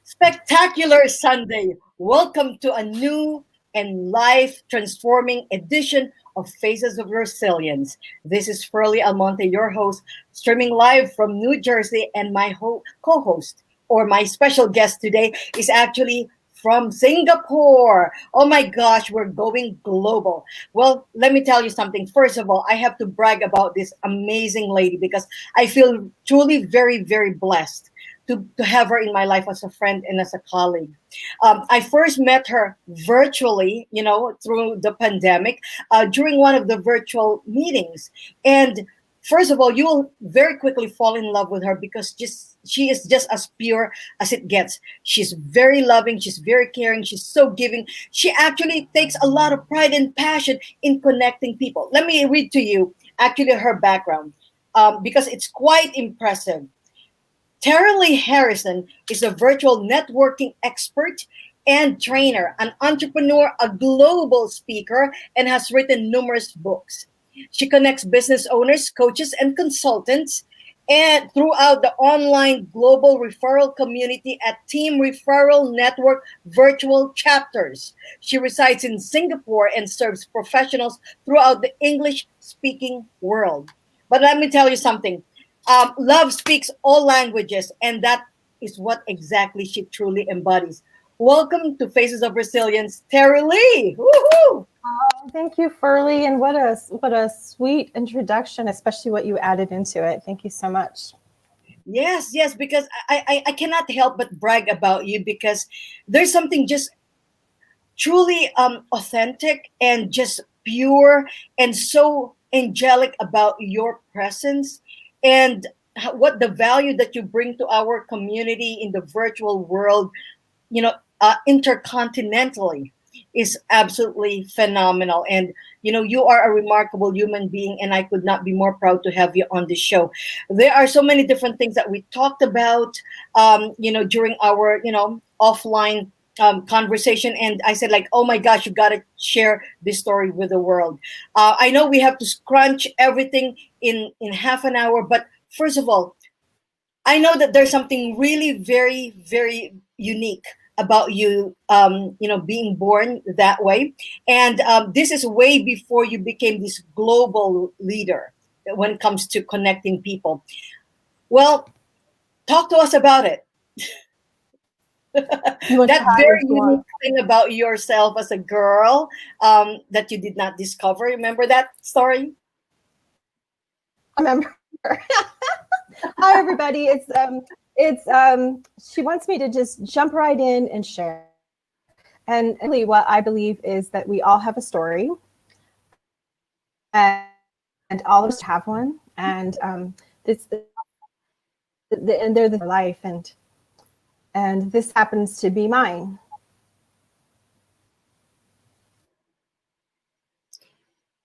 Spectacular Sunday. Welcome to a new and life transforming edition of Faces of Resilience. This is Furley Almonte, your host, streaming live from New Jersey, and my co host or my special guest today is actually from Singapore. Oh my gosh, we're going global. Well, let me tell you something. First of all, I have to brag about this amazing lady because I feel truly very, very blessed to have her in my life as a friend and as a colleague. I first met her virtually, through the pandemic, during one of the virtual meetings. And first of all, you will very quickly fall in love with her because just she is just as pure as it gets. She's very loving, she's very caring, she's so giving. She actually takes a lot of pride and passion in connecting people. Let me read to you actually her background because it's quite impressive. Terilee Harrison is a virtual networking expert and trainer, an entrepreneur, a global speaker, and has written numerous books. She connects business owners, coaches, and consultants and throughout the online global referral community at Team Referral Network virtual chapters. She resides in Singapore and serves professionals throughout the English speaking world. But let me tell you something. Love speaks all languages, and that is what exactly she truly embodies. Welcome to Faces of Resilience, Terilee. Woohoo! Thank you, Furley, and what a sweet introduction, especially what you added into it. Thank you so much. Yes, because I cannot help but brag about you because there's something just truly authentic and just pure and so angelic about your presence and what the value that you bring to our community in the virtual world, intercontinentally is absolutely phenomenal. And, you are a remarkable human being, and I could not be more proud to have you on the show. There are so many different things that we talked about, during our, offline conversation. And I said, like, oh my gosh, you got to share this story with the world. I know we have to scrunch everything in half an hour, but first of all, I know that there's something really very, very unique about you, being born that way. And this is way before you became this global leader when it comes to connecting people. Well, talk to us about it. That very unique thing about yourself as a girl that you did not discover. Remember that story? I remember. Hi, everybody. It's she wants me to just jump right in and share. And really what I believe is that we all have a story, and all of us have one. And it's and they're the life, and this happens to be mine.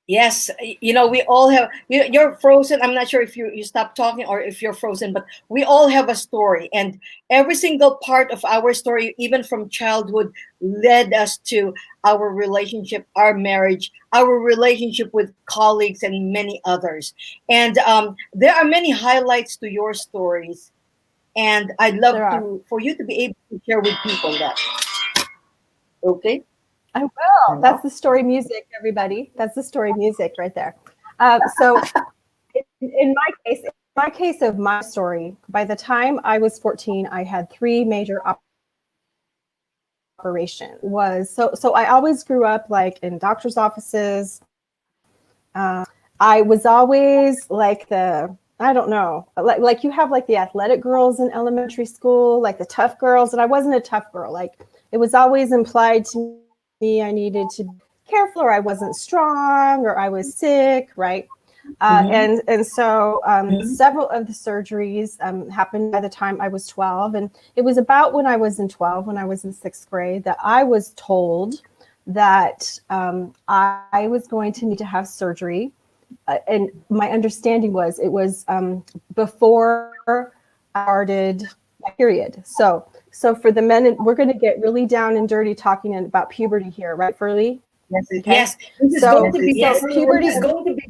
Yes, we all have. You're frozen. I'm not sure if you stopped talking or if you're frozen, but we all have a story, and every single part of our story, even from childhood, led us to our relationship, our marriage, our relationship with colleagues, and many others. And there are many highlights to your stories, and I'd love for you to be able to share with people that. Okay. I will. That's the story music, everybody. That's the story music right there. So in my case of my story, by the time I was 14, I had 3 major operations. So I always grew up like in doctor's offices. I was always like I don't know, like you have like the athletic girls in elementary school, like the tough girls, and I wasn't a tough girl. Like it was always implied to me I needed to be careful, or I wasn't strong, or I was sick, right? And so several of the surgeries happened by the time I was 12. And it was about when I was in 6th grade, that I was told that I was going to need to have surgery. And my understanding was it was before I started my period. So for the men, we're going to get really down and dirty talking about puberty here, right, Furley? Yes. Okay. Yes. Puberty is going to be.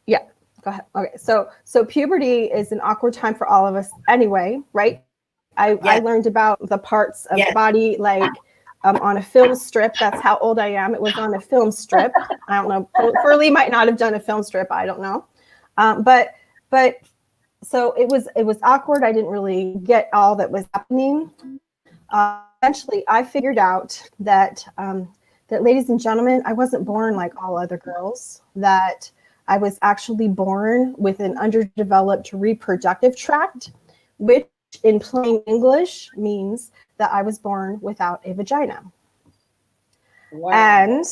Yeah. Go ahead. Okay. So puberty is an awkward time for all of us anyway, right? I Yes. learned about the parts of the Yes. body like on a film strip. That's how old I am. It was on a film strip. I don't know. Furley might not have done a film strip. I don't know. But so it was awkward. I didn't really get all that was happening. Eventually, I figured out that, ladies and gentlemen, I wasn't born like all other girls. That I was actually born with an underdeveloped reproductive tract, which in plain English means that I was born without a vagina. Wow. And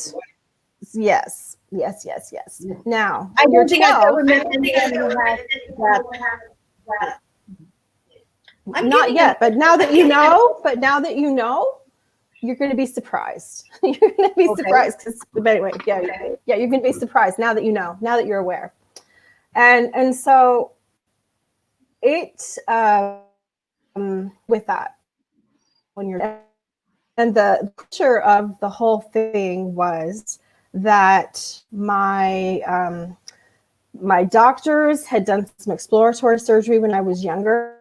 yes, yes, yes, yes. Now, I when you're don't think I've 12, ever met anyone who has that. I'm not getting an yet, but now that you know, you're going to be surprised. You're going to be okay. surprised. But anyway, yeah, you're going to be surprised now that you know, now that you're aware. And so it with that when you're and the picture of the whole thing was that my doctors had done some exploratory surgery when I was younger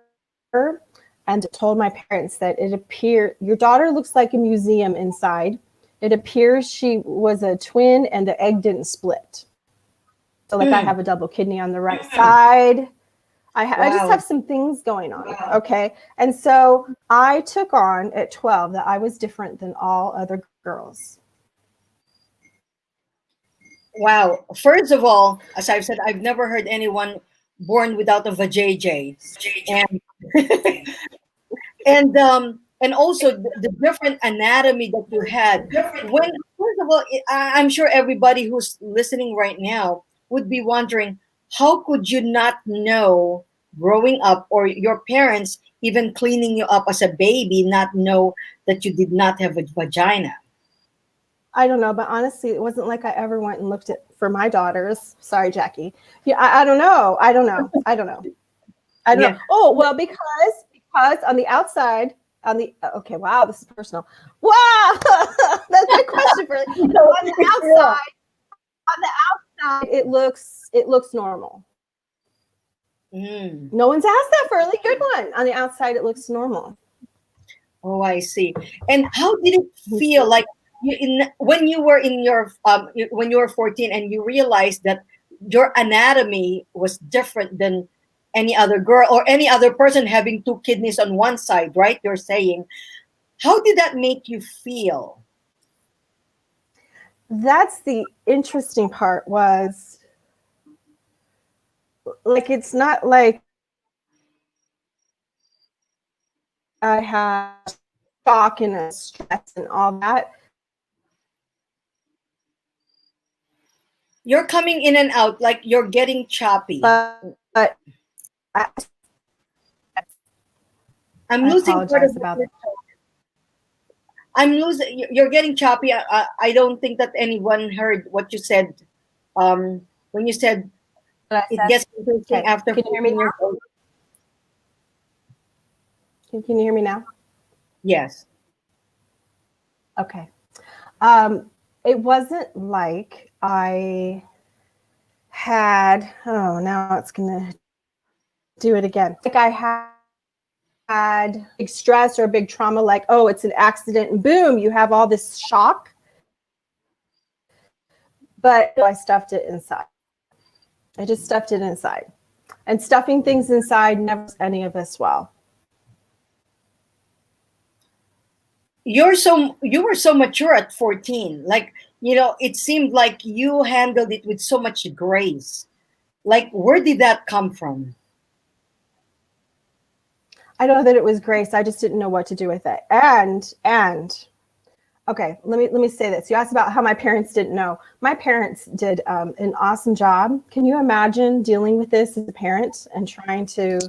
and told my parents that it appeared your daughter looks like a museum inside. It appears she was a twin and the egg didn't split. So like I Hmm. have a double kidney on the right side. I just Wow. have some things going on. Okay. And so I took on at 12 that I was different than all other girls. Wow. First of all, as I've said, I've never heard anyone born without a vajayjay. And and also the different anatomy that you had. When first of all, I'm sure everybody who's listening right now would be wondering, how could you not know growing up, or your parents even cleaning you up as a baby, not know that you did not have a vagina? I don't know, but honestly, it wasn't like I ever went and looked at for my daughters. Sorry, Jackie. Yeah, I don't know. I don't know. I don't know. I don't Yeah. know. Oh, well, because on the outside, on the okay, wow, this is personal. Wow, that's a good question for you. So on the outside, it looks normal. Mm. No one's asked that for a really good one. On the outside, it looks normal. Oh, I see. And how did it feel like when you were in your when you were 14 and you realized that your anatomy was different than any other girl or any other person having two kidneys on one side, right? You're saying, how did that make you feel? That's the interesting part was like it's not like I had shock and a stress and all that. You're coming in and out like you're getting choppy. But I I'm losing part of apologize what about you're I'm losing. You're getting choppy. I don't think that anyone heard what you said. When you said what I it said. gets interesting Okay, after can you hear me 14 years now? old. Can you hear me now? Yes. Okay. Um, it wasn't like I had. Oh, now it's gonna do it again. Like I had big stress or a big trauma, like, oh, it's an accident and boom, you have all this shock. But I stuffed it inside. I just stuffed it inside. And stuffing things inside never does any of us well. You were so mature at 14. Like, it seemed like you handled it with so much grace. Like, where did that come from? I know that it was grace. I just didn't know what to do with it. And okay, let me say this. You asked about how my parents didn't know. My parents did an awesome job. Can you imagine dealing with this as a parent and trying to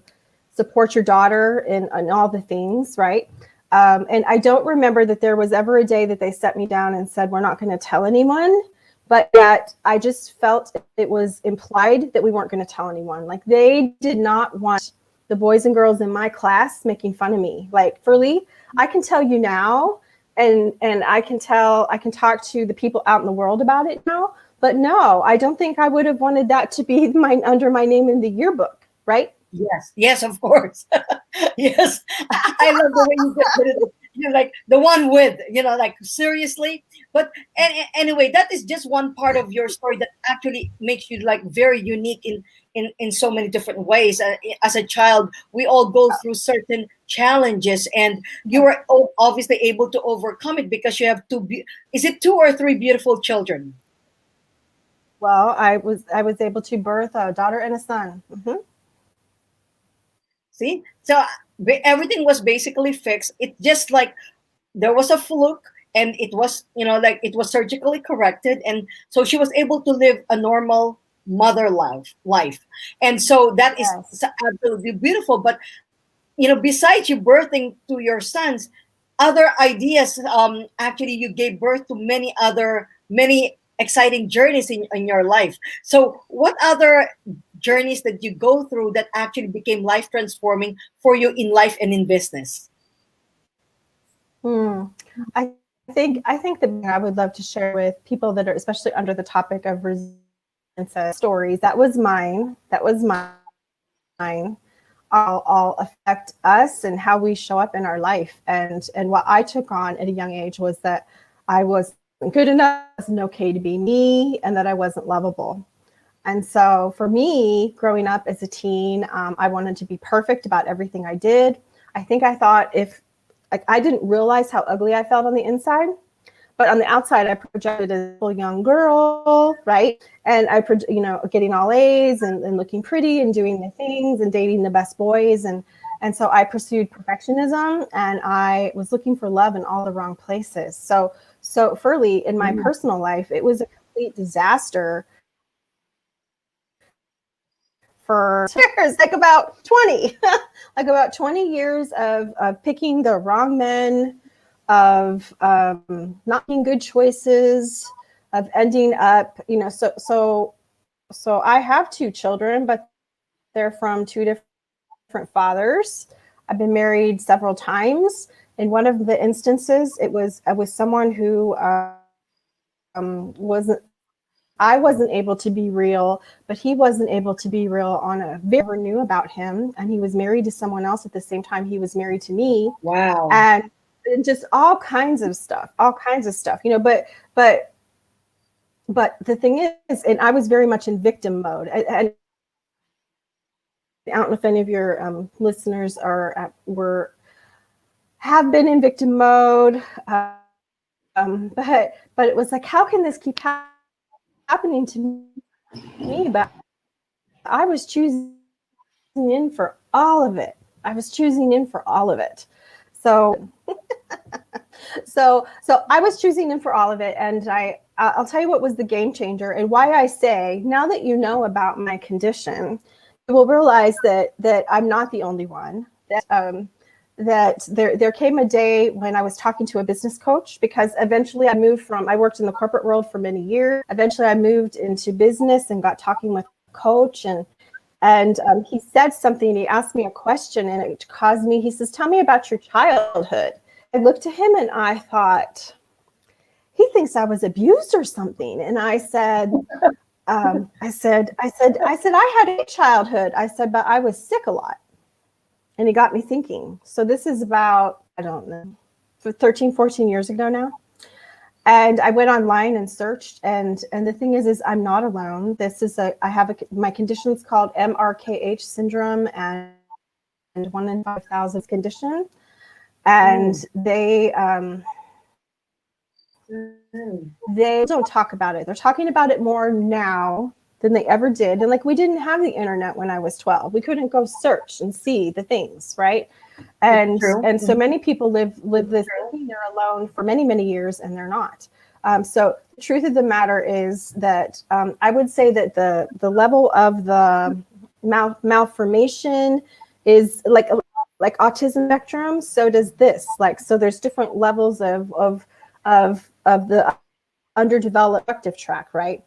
support your daughter in all the things, right? And I don't remember that there was ever a day that they set me down and said, we're not going to tell anyone. But yet I just felt it was implied that we weren't going to tell anyone. Like they did not want the boys and girls in my class making fun of me. Like Furley, I can tell you now, and I can talk to the people out in the world about it now. But no, I don't think I would have wanted that to be under my name in the yearbook, right? Yes, yes, of course. Yes, I love the way you just put it. You're like the one with, like seriously. But anyway, that is just one part of your story that actually makes you like very unique in so many different ways. As a child, we all go through certain challenges, and you were obviously able to overcome it because you have is it two or three beautiful children? Well, I was able to birth a daughter and a son. See, so everything was basically fixed. It just like there was a fluke, and it was, like it was surgically corrected, and so she was able to live a normal mother life. And so that is Yes. absolutely beautiful. But besides you birthing to your sons, other ideas, actually you gave birth to many exciting journeys in your life. So what other journeys that you go through that actually became life transforming for you in life and in business? Hmm. I think the I would love to share with people that are especially under the topic of resilience stories. That was mine. That was mine. All affect us and how we show up in our life. And what I took on at a young age was that I wasn't good enough, it wasn't okay to be me, and that I wasn't lovable. And so for me, growing up as a teen, I wanted to be perfect about everything I did. I think I thought if like I didn't realize how ugly I felt on the inside, but on the outside, I projected as a young girl, right? And getting all A's and looking pretty and doing the things and dating the best boys. And so I pursued perfectionism, and I was looking for love in all the wrong places. So Furley, in my personal life, it was a complete disaster for years, like about 20, like about 20 years of picking the wrong men, of not making good choices, of ending up, so I have two children, but they're from two different fathers. I've been married several times. In one of the instances, it was someone who wasn't. I wasn't able to be real, but he wasn't able to be real on a very never knew about him, and he was married to someone else at the same time he was married to me, Wow. and just all kinds of stuff. But the thing is, and I was very much in victim mode. And I don't know if any of your listeners were have been in victim mode, but it was like, how can this keep happening to me? But I was choosing in for all of it. I was choosing in for all of it. So I was choosing in for all of it, and I'll tell you what was the game changer, and why I say now that you know about my condition, you will realize that I'm not the only one. That there came a day when I was talking to a business coach, because eventually I worked in the corporate world for many years. Eventually I moved into business and got talking with a coach, and he said something. He asked me a question, and it caused me. He says, "Tell me about your childhood." I looked at him and I thought, he thinks I was abused or something. And I said, I had a childhood. I said, but I was sick a lot. And he got me thinking. So this is about, I don't know, 13, 14 years ago now. And I went online and searched, and the thing is I'm not alone. My condition is called MRKH syndrome, and 1 in 5,000 condition. And they don't talk about it. They're talking about it more now than they ever did. And like, we didn't have the internet when I was 12. We couldn't go search and see the things, right? It's And true. and so many people live this thinking they're alone for many, many years, and they're not. So the truth of the matter is that I would say that the level of the malformation is like autism spectrum. So does this. Like, so there's different levels of the underdeveloped reproductive tract, right?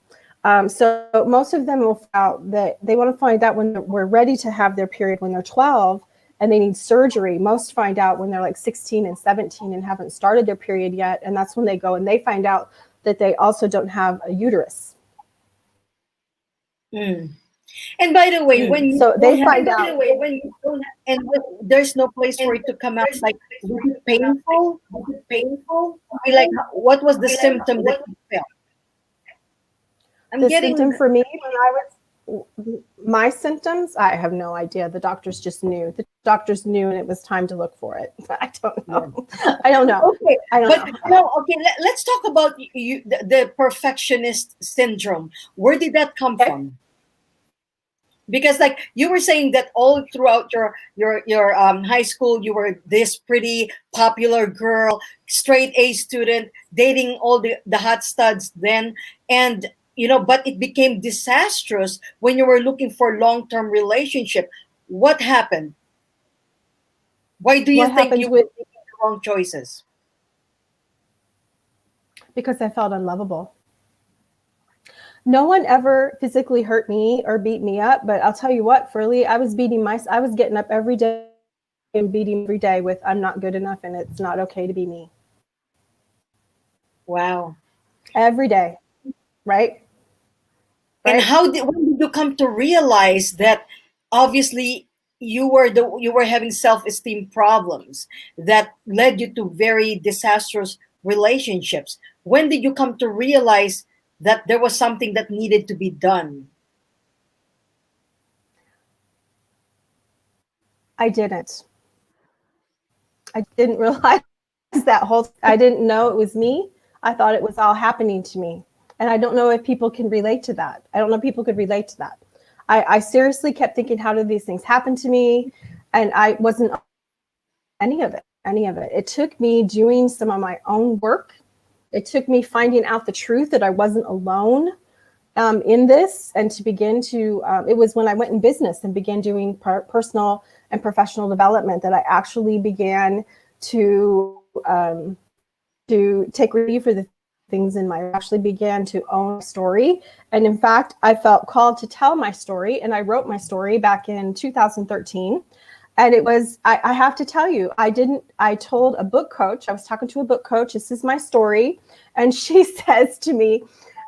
So most of them will find out that they want to find out when we're ready to have their period when they're 12 and they need surgery. Most find out when they're like 16 and 17 and haven't started their period yet. And that's when they go and they find out that they also don't have a uterus. Mm. And by the way, when you So don't they have, find out. and when there's no place for it to come out, like, was it painful? I mean, like, what was the symptom that you felt? I'm The getting, symptom for me when I was my symptoms, I have no idea. The doctors just knew. The doctors knew, and it was time to look for it. I don't yeah. know. I don't know. Okay, I don't but know. no, okay. Let's talk about you, the perfectionist syndrome. Where did that come Okay. from? Because, like, you were saying that all throughout your high school, you were this pretty popular girl, straight A student, dating all the hot studs then, and but it became disastrous when you were looking for long-term relationship. What happened? Why do you What think happens you with were making the wrong choices? because I felt unlovable. No one ever physically hurt me or beat me up, but I'll tell you what, Furley, I was getting up every day and beating every day with I'm not good enough and it's not okay to be me. Wow. Every day, right? And Right? when did you come to realize that obviously you were having self-esteem problems that led you to very disastrous relationships? When did you come to realize that there was something that needed to be done? I didn't. I didn't realize that I didn't know it was me. I thought it was all happening to me. And I don't know if people can relate to that. I don't know if people could relate to that. I seriously kept thinking, how did these things happen to me? And I wasn't any of it, any of it. It took me doing some of my own work. It took me finding out the truth that I wasn't alone in this, and to begin to, it was when I went in business and began doing personal and professional development that I actually began to take responsibility for the things in my life. I actually began to own a story. And in fact, I felt called to tell my story. And I wrote my story back in 2013. And it was, I have to tell you, I told a book coach, I was talking to a book coach, this is my story. And she says to me,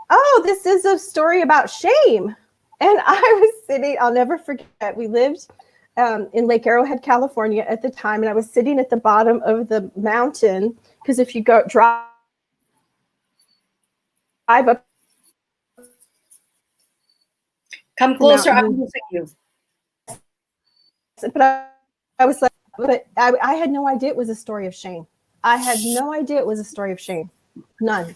oh, this is a story about shame. And I was sitting, I'll never forget, we lived in Lake Arrowhead, California at the time. And I was sitting at the bottom of the mountain, because if you go drive up Come the closer, mountain, I'm you, losing you. but I was like, but I had no idea it was a story of shame. I had no idea it was a story of shame. None.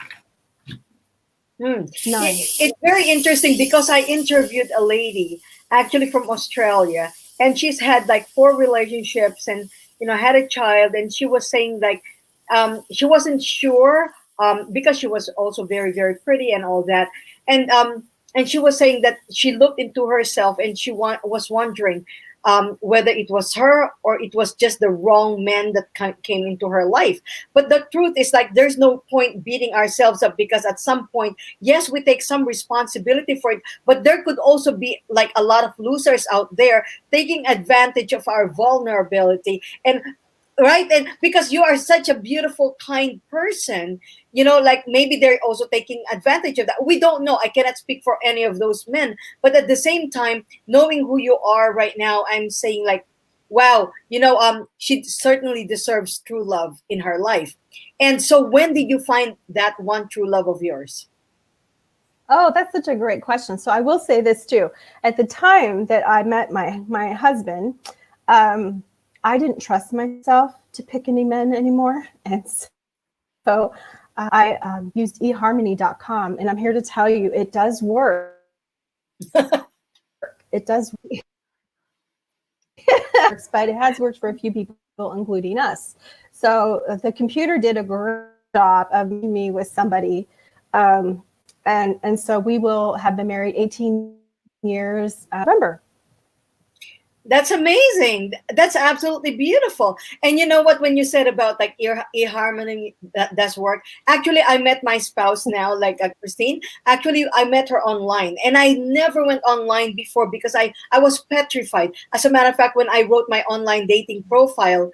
Hmm. None. It's very interesting because I interviewed a lady actually from Australia, and she's had like four relationships, and had a child, and she was saying like she wasn't sure because she was also very very pretty and all that, and she was saying that she looked into herself and she was wondering whether it was her or it was just the wrong man that came into her life. But the truth is, like, there's no point beating ourselves up because at some point, yes, we take some responsibility for it, but there could also be like a lot of losers out there taking advantage of our vulnerability. And right, and because you are such a beautiful kind person, like maybe they're also taking advantage of that. We don't know. I cannot speak for any of those men, but at the same time, knowing who you are right now, I'm saying like, wow, she certainly deserves true love in her life. And so when did you find that one true love of yours? Oh, that's such a great question. So I will say this too. At the time that I met my husband, I didn't trust myself to pick any men anymore. And so I used eharmony.com, and I'm here to tell you it does work. It does but it has worked for a few people, including us. So the computer did a great job of me with somebody. And so we will have been married 18 years November. That's amazing. That's absolutely beautiful. And you know what? When you said about like harmony, that does work. Actually, I met my spouse now, like Christine. Actually, I met her online, and I never went online before because I was petrified. As a matter of fact, when I wrote my online dating profile,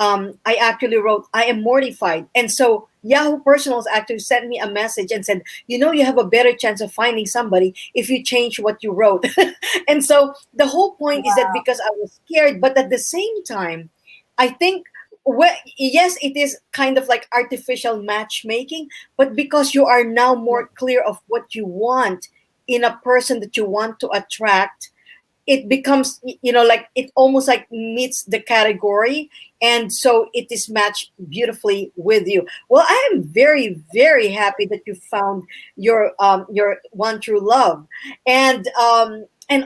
I actually wrote, I am mortified. And so Yahoo Personals actually sent me a message and said, you have a better chance of finding somebody if you change what you wrote. And so the whole point is that Wow. because I was scared, but at the same time, I think, well, yes, it is kind of like artificial matchmaking, but because you are now Yeah. more clear of what you want in a person that you want to attract, it becomes, like it almost like meets the category, and so it is matched beautifully with you. Well, I am very, very happy that you found your one true love. And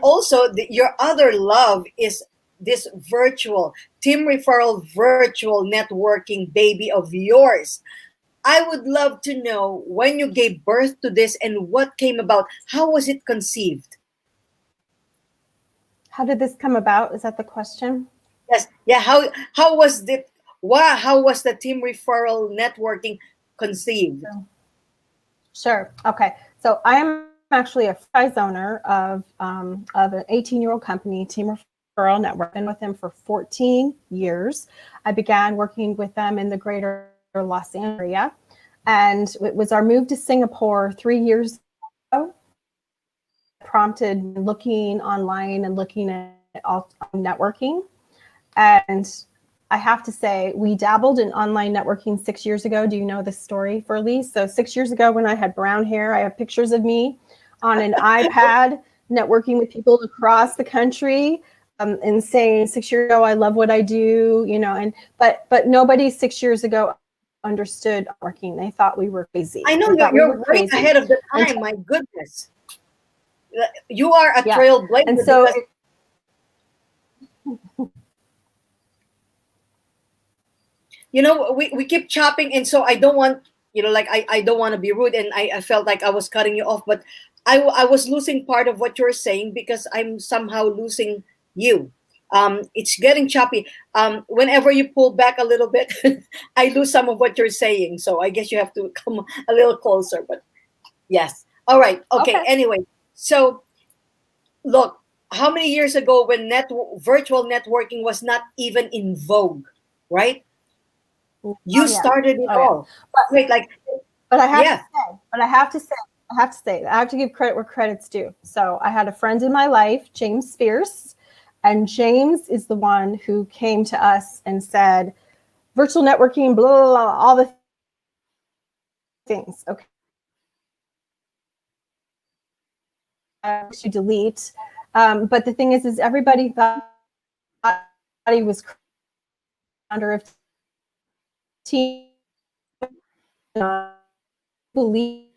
also your other love is this virtual team referral, virtual networking baby of yours. I would love to know when you gave birth to this and what came about. How was it conceived? How did this come about? Is that the question? Yes. Yeah. How was it? Wow. How was the team referral networking conceived? Sure. Okay. So I am actually a franchise owner of an 18-year-old company, Team Referral Network. Been with them for 14 years. I began working with them in the greater Los Angeles area, and it was our move to Singapore 3 years ago that prompted looking online and looking at all networking. And I have to say, we dabbled in online networking 6 years ago. Do you know this story, Furley? So 6 years ago, when I had brown hair, I have pictures of me on an iPad networking with people across the country, and saying 6 years ago, I love what I do, and but nobody 6 years ago understood networking. They thought we were crazy. I know They thought we you're were way crazy. ahead of the And time. My goodness, you are a yeah, and trailblazer so because we keep chopping, and so I don't want, like I don't want to be rude, and I felt like I was cutting you off, but I was losing part of what you're saying because I'm somehow losing you. It's getting choppy. Whenever you pull back a little bit, I lose some of what you're saying, so I guess you have to come a little closer. But yes, all right, okay, okay, anyway. So look, how many years ago when virtual networking was not even in vogue, right? oh You yeah, started it oh yeah. all. Right, like, But I have to yeah. say, but I have to say, I have to give credit where credit's due. So I had a friend in my life, James Spears, and James is the one who came to us and said, virtual networking, blah, blah, blah, all the things. Okay. To delete. But the thing is everybody thought he was under of team. Believe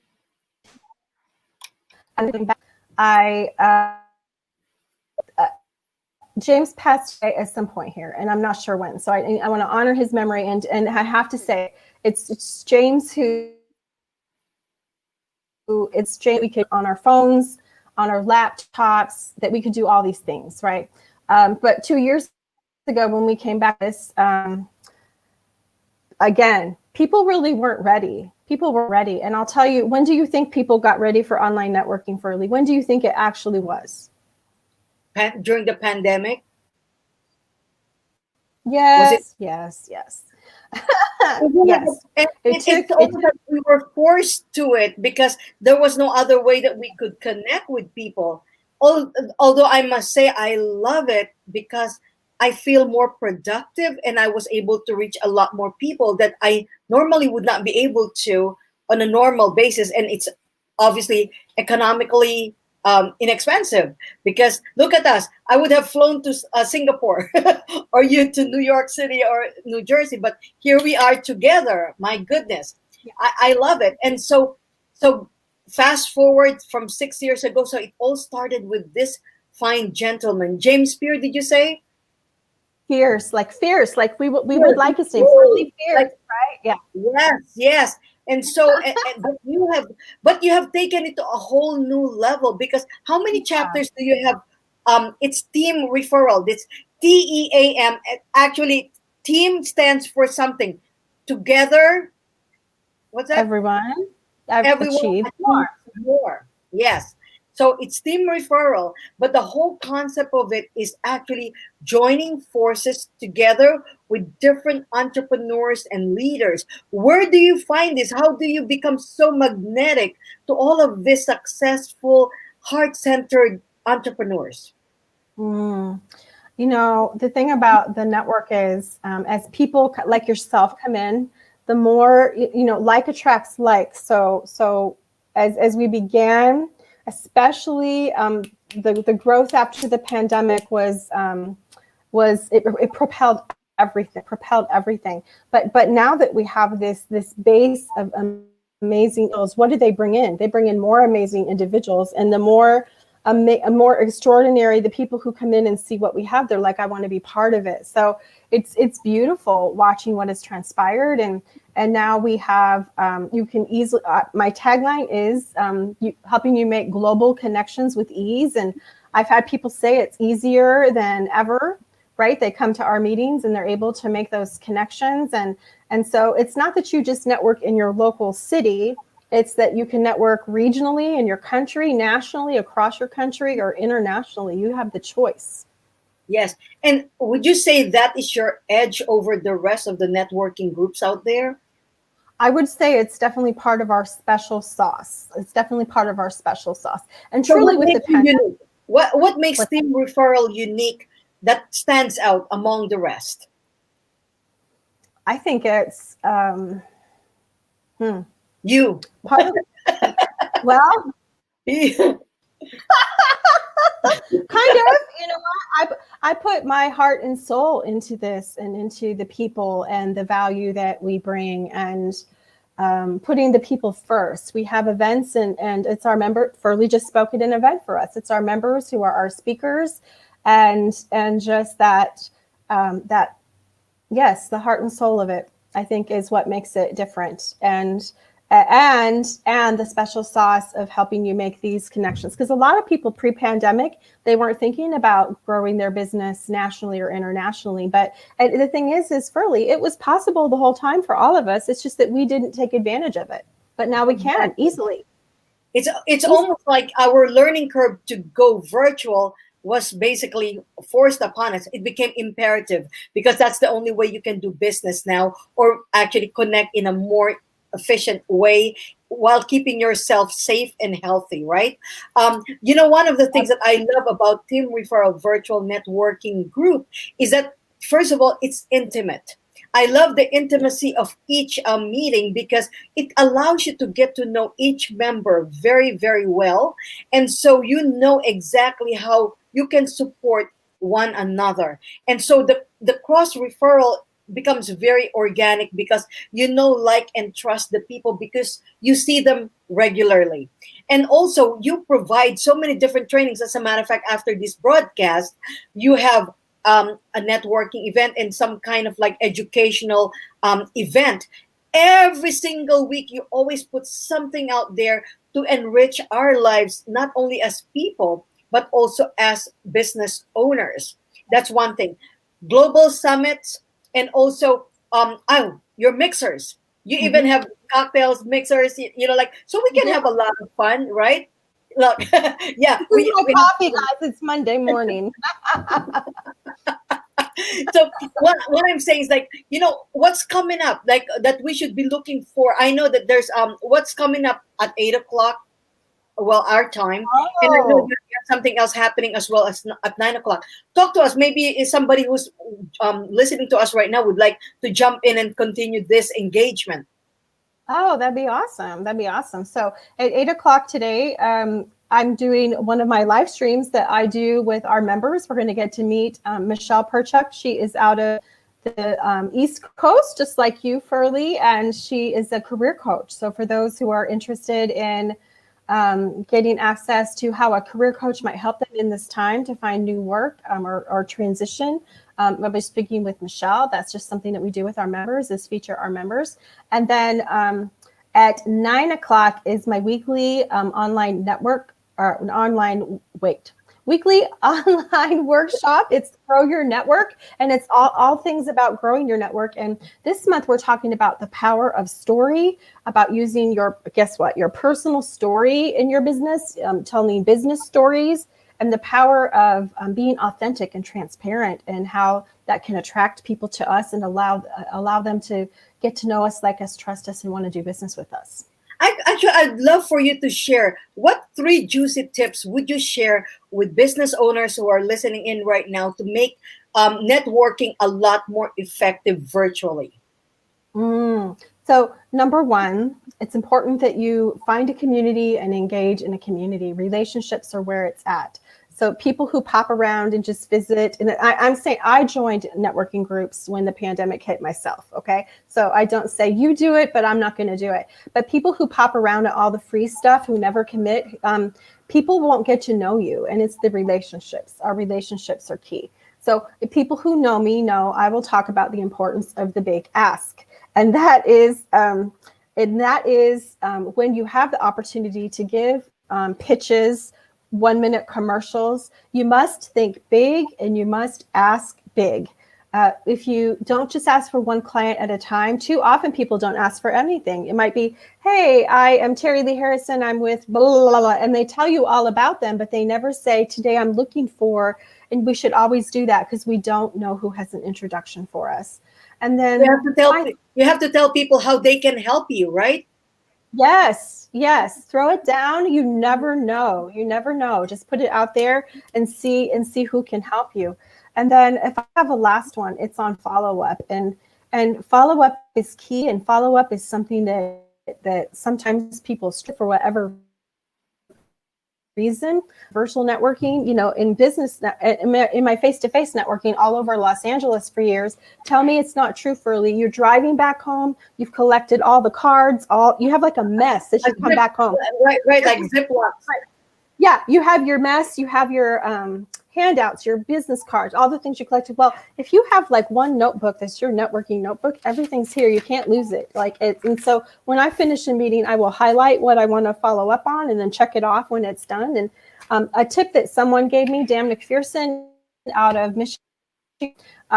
I James passed away at some point here, and I'm not sure when. So I want to honor his memory, and I have to say, it's James who it's James we could on our phones, on our laptops, that we could do all these things, right? But 2 years ago, when we came back, this again, people really weren't ready. People were ready, and I'll tell you, when do you think people got ready for online networking, Furley? When do you think it actually was? During the pandemic, was it? Yes, yes, yes. Yes. And It took it's it almost like we were forced to it because there was no other way that we could connect with people. Although I must say I love it because I feel more productive and I was able to reach a lot more people that I normally would not be able to on a normal basis. And it's obviously economically inexpensive because look at us. I would have flown to Singapore or you to New York City or New Jersey, but here we are together. My goodness, I love it. And so fast forward from 6 years ago. So it all started with this fine gentleman, James Spear. Did you say? fierce, like we would Yes. like his name, Oh, Furley Fierce, like right? Yeah. yes, yes. And so, but you have taken it to a whole new level because how many chapters do you have? It's team referral. It's TEAM. Actually, team stands for something. Together, what's that? Everyone Everyone achieve more. achieves more. Yes. So it's team referral, but the whole concept of it is actually joining forces together with different entrepreneurs and leaders. Where do you find this? How do you become so magnetic to all of these successful, heart-centered entrepreneurs? Mm. The thing about the network is, as people like yourself come in, the more, like attracts like. So as we began, especially the growth after the pandemic was it propelled everything. But now that we have this base of amazing individuals, what do they bring in? They bring in more amazing individuals, and the more extraordinary the people who come in and see what we have, they're like, I want to be part of it. So it's beautiful watching what has transpired, and now we have you can easily my tagline is helping you make global connections with ease. And I've had people say it's easier than ever, right? They come to our meetings and they're able to make those connections, and so it's not that you just network in your local city. It's that you can network regionally in your country, nationally, across your country, or internationally. You have the choice. Yes. And would you say that is your edge over the rest of the networking groups out there? I would say it's definitely part of our special sauce. It's definitely part of our special sauce. And So truly what with the makes you pandemic, unique? What makes with, team referral unique that stands out among the rest? I think it's You. part of, well, kind of, I put my heart and soul into this and into the people and the value that we bring, and putting the people first. We have events, and it's our member. Furley just spoke at an event for us. It's our members who are our speakers, and just that yes, the heart and soul of it, I think, is what makes it different. And the special sauce of helping you make these connections, because a lot of people pre-pandemic, they weren't thinking about growing their business nationally or internationally. But and the thing is Furley, it was possible the whole time for all of us. It's just that we didn't take advantage of it, but now we can easily. It's almost like our learning curve to go virtual was basically forced upon us. It became imperative because that's the only way you can do business now, or actually connect in a more efficient way while keeping yourself safe and healthy, right? One of the things that I love about Team Referral Virtual Networking Group is that, first of all, it's intimate. I love the intimacy of each meeting because it allows you to get to know each member very, very well. And so you know exactly how you can support one another. And so the cross referral becomes very organic because you know, like, and trust the people because you see them regularly. And also, you provide so many different trainings. As a matter of fact, after this broadcast, you have a networking event and some kind of like educational event. Every single week, you always put something out there to enrich our lives, not only as people, but also as business owners. That's one thing. Global summits, and also your mixers. You even Mm-hmm. have cocktails, mixers, like, so we can Yeah. have a lot of fun, right? Look, yeah, This is my we coffee, guys. It's Monday morning. so what I'm saying is, like, what's coming up, like, that we should be looking for. I know that there's what's coming up at 8 o'clock, well, our time, and I know Oh, that there's something else happening as well as at 9 o'clock. Talk to us. Maybe is somebody who's listening to us right now would like to jump in and continue this engagement. oh, that'd be awesome. That'd be awesome. So at 8 o'clock today, I'm doing one of my live streams that I do with our members. We're going to get to meet Michelle Perchuk. She is out of the East Coast, just like you, Furley, and she is a career coach. So for those who are interested in getting access to how a career coach might help them in this time to find new work or transition, I'll be speaking with Michelle. That's just something that we do with our members, is feature our members. And then at 9 o'clock is my weekly online network, or an online, wait, weekly online workshop. It's Grow Your Network, and it's all things about growing your network. And this month we're talking about the power of story, about using your, guess what, your personal story in your business, telling business stories, and the power of being authentic and transparent, and how that can attract people to us and allow them to get to know us, like us, trust us, and want to do business with us. I'd love for you to share what three juicy tips would you share with business owners who are listening in right now to make networking a lot more effective virtually. So number one, it's important that you find a community and engage in a community. Relationships are where it's at. So people who pop around and just visit, and I'm saying I joined networking groups when the pandemic hit myself, okay? So I don't say you do it, but I'm not going to do it. But people who pop around at all the free stuff, who never commit, people won't get to know you, and it's the relationships. Our relationships are key. So the people who know me know I will talk about the importance of the big ask. And that is when you have the opportunity to give pitches, 1-minute commercials, you must think big and you must ask big. If you don't just ask for one client at a time, too often people don't ask for anything. It might be, hey, I am Terilee Harrison, I'm with blah, blah, blah, and they tell you all about them, but they never say, today I'm looking for, and we should always do that because we don't know who has an introduction for us. And then you have to tell people how they can help you, right? Yes. Throw it down. You never know. Just put it out there and see who can help you. And then if I have a last one, it's on follow-up. And follow-up is key. And follow-up is something that sometimes people strip for whatever reason. Virtual networking, in business, in my face-to-face networking all over Los Angeles for years, tell me it's not true, Furley. You're driving back home, you've collected all the cards, you have like a mess as you come back home. Right, like Ziplocs. Yeah, you have your mess, you have your handouts, your business cards, all the things you collected. Well, if you have like one notebook that's your networking notebook, everything's here. You can't lose it. And so when I finish a meeting, I will highlight what I want to follow up on and then check it off when it's done. And a tip that someone gave me, Dan McPherson out of Michigan,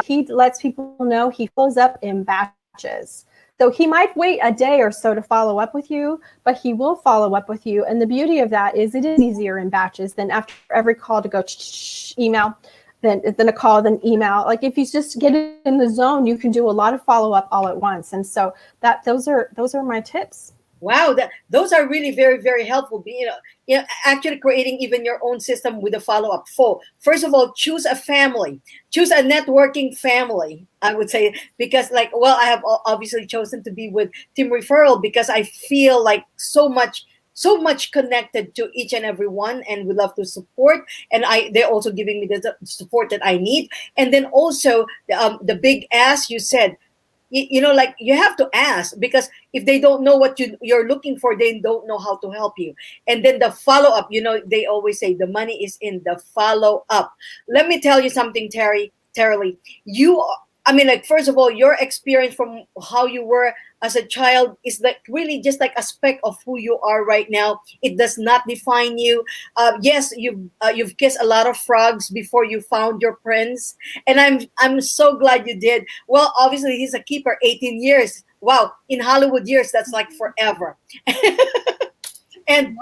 he lets people know he follows up in batches. So he might wait a day or so to follow up with you, but he will follow up with you. And the beauty of that is it is easier in batches than after every call to go email, then a call, then email. Like if you just get in the zone, you can do a lot of follow up all at once. And so those are my tips. Wow, those are really very, very helpful. Actually creating even your own system with a follow-up. First of all, choose a family, choose a networking family, I would say, because I have obviously chosen to be with Team Referral because I feel like so much connected to each and every one, and we love to support, and they're also giving me the support that I need. And then also the big ask you said, you have to ask, because if they don't know what you're looking for, they don't know how to help you. And then the follow-up, they always say the money is in the follow-up. Let me tell you something, Terilee. First of all, your experience from how you were as a child is really just like a speck of who you are right now. It does not define you. Yes, you've kissed a lot of frogs before you found your prince, and I'm so glad you did. Well, obviously he's a keeper, 18 years. Wow, in Hollywood years, that's like forever. And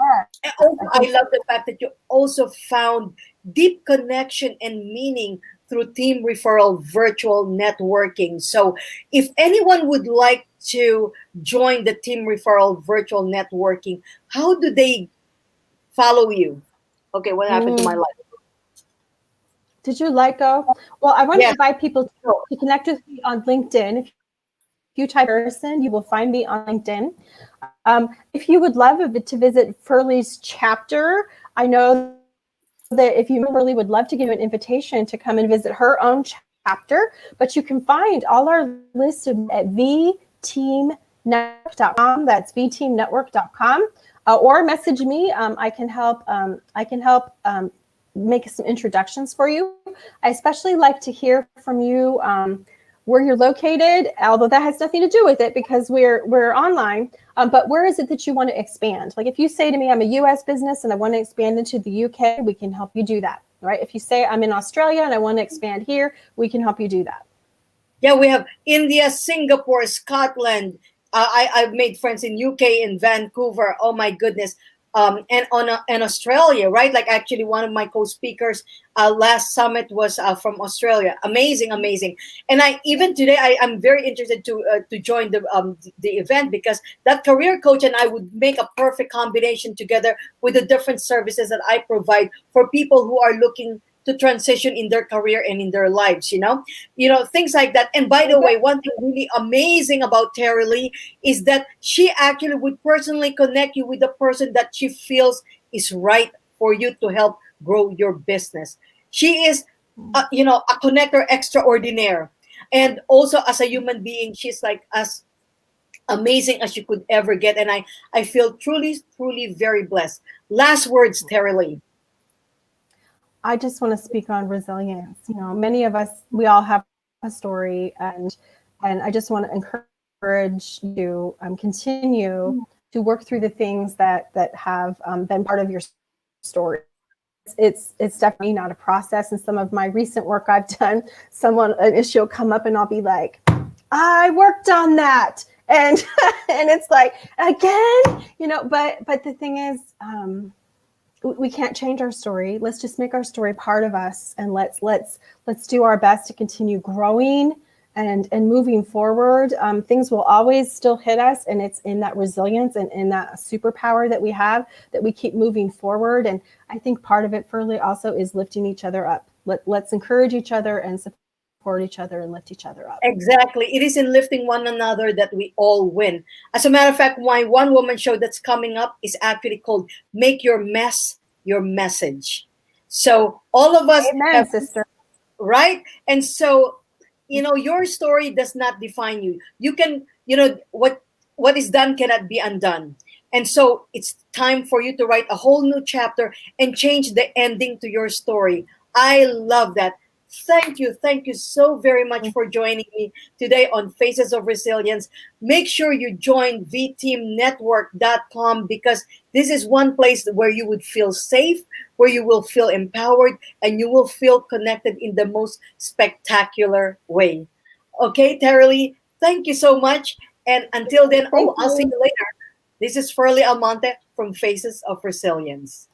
also, I love the fact that you also found deep connection and meaning through Team Referral virtual networking. So if anyone would like to join the Team Referral virtual networking, how do they follow you? Okay, what happened to my life? Did you let go? Well, I want to invite people to connect with me on LinkedIn. If you type Harrison, you will find me on LinkedIn. If you would love to visit Furley's chapter, I know that if you really would love to give an invitation to come and visit her own chapter, but you can find all our lists at vteamnetwork.com. That's vteamnetwork.com, or message me. I can help make some introductions for you. I especially like to hear from you where you're located, although that has nothing to do with it because we're online. But where is it that you want to expand? Like if you say to me, I'm a U.S. business and I want to expand into the UK, we can help you do that. right? If you say, I'm in Australia and I want to expand here, we can help you do that. Yeah, we have India, Singapore, Scotland. I've made friends in UK, in Vancouver. Oh my goodness. And Australia, right? Like actually, one of my co-speakers last summit was from Australia. Amazing, amazing. And I even today I'm very interested to join the event, because that career coach and I would make a perfect combination together with the different services that I provide for people who are looking to transition in their career and in their lives, things like that. And by the way, one thing really amazing about Terilee is that she actually would personally connect you with the person that she feels is right for you to help grow your business. She is a connector extraordinaire, and also as a human being, she's like as amazing as you could ever get. And I feel truly very blessed. Last words, Terilee. I just want to speak on resilience. Many of us, we all have a story, and I just want to encourage you to continue to work through the things that have been part of your story. It's definitely not a process. And some of my recent work I've done, an issue will come up and I'll be like, I worked on that. And and it's like, again, but the thing is, we can't change our story. Let's just make our story part of us, and let's do our best to continue growing and moving forward. Things will always still hit us, and it's in that resilience and in that superpower that we have that we keep moving forward. And I think part of it, Furley, also is lifting each other up. Let's encourage each other and support each other and lift each other up. Exactly. It is in lifting one another that we all win. As a matter of fact, my one woman show that's coming up is actually called Make Your Mess Your Message. So all of us Amen, have, sister. right? And so, your story does not define you. You can, what is done cannot be undone. And so it's time for you to write a whole new chapter and change the ending to your story. I love that. Thank you so very much for joining me today on Faces of Resilience. Make sure you join vteamnetwork.com, because this is one place where you would feel safe, where you will feel empowered, and you will feel connected in the most spectacular way. Okay, Terilee, thank you so much. And until then, Thank I'll see you. you later. This is Furley Almonte from Faces of Resilience.